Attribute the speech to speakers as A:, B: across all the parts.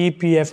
A: EPF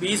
B: 20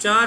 B: 4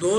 B: 2